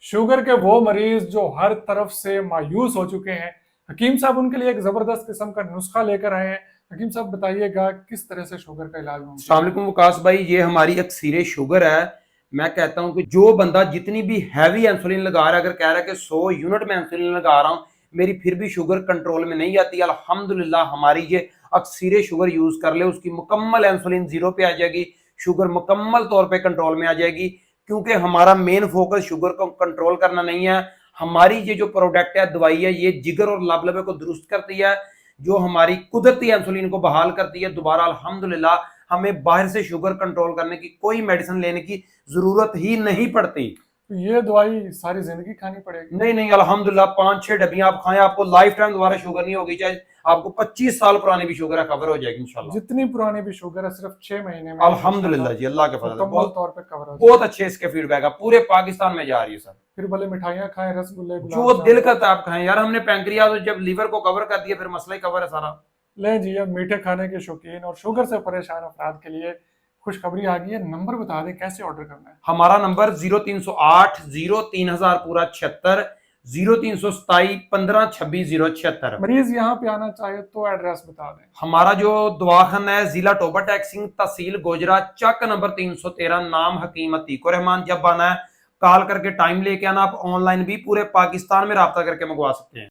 Sugar के वो मरीज जो हर तरफ से मायूस हो चुके हैं, हकीम साहब उनके लिए एक जबरदस्त किस्म का नुस्खा लेकर आए हैं। हकीम साहब बताइएगा किस तरह से शुगर का इलाज मुमकिन अस्सलाम है। वालेकुम वकास भाई, ये हमारी अक्सीर शुगर है। मैं कहता हूं कि जो बंदा जितनी भी हैवी इंसुलिन लगा रहा है, अगर कह रहा है कि 100 यूनिट में इंसुलिन लगा रहा हूं, मेरी फिर भी शुगर कंट्रोल में नहीं आती, अल्हम्दुलिल्लाह हमारी ये अक्सीर शुगर यूज कर ले, उसकी मुकम्मल इंसुलिन जीरो पे आ जाएगी, शुगर मुकम्मल तौर पे कंट्रोल में आ जाएगी। क्योंकि हमारा मेन फोकस शुगर को कंट्रोल करना नहीं है। हमारी ये जो प्रोडक्ट है, दवाई है, ये जिगर और लबलबे को दुरुस्त करती है, जो हमारी कुदरती इंसुलिन को बहाल करती है दोबारा। अल्हम्दुलिल्लाह हमें बाहर से शुगर कंट्रोल करने की कोई मेडिसिन लेने की जरूरत ही नहीं पड़ती। तो ये दवाई सारी जिंदगी खानी पड़ेगी? नहीं नहीं, अल्हम्दुलिल्लाह 5-6 डब्बियां आप खाएं, आपको लाइफ टाइम दोबारा शुगर नहीं होगी। चाहे आपको 25 साल पुरानी भी शुगर है, कवर हो जाएगी इंशाल्लाह। जितनी पुरानी भी शुगर है सिर्फ 6 महीने में अल्हम्दुलिल्लाह इंशाल्लाह जी, अल्लाह के फजल है। मुकम्मल बहुत तौर पे कवर हो बहुत जाएगी। अच्छे इसके फीडबैक है, पूरे पाकिस्तान में जा रही है सर। फिर भले मिठाइयाँ खाएं, रसगुल्ले, गुलाब जो दिल जामुन। करता है आप खाएं यार, हमने पैंक्रियाज जब लीवर को कवर कर दिया, फिर मसला ही कवर है सारा। लें जी, अब मीठे खाने के शौकीन और शुगर से परेशान अफराद के लिए खुशखबरी आ गई है। नंबर बता दें कैसे ऑर्डर करना है। हमारा नंबर 0308 03000 पूरा 76, 0327 15 26 076। मरीज यहाँ पे आना चाहे तो एड्रेस बता दें। हमारा जो दवाखाना है, जिला टोबा टैक्सिंग, तहसील गोजरा, चक नंबर 313, नाम हकीम अतीक रहमान। जब आना है कॉल करके टाइम लेके आना। आप ऑनलाइन भी पूरे पाकिस्तान में राब्ता करके मंगवा सकते हैं।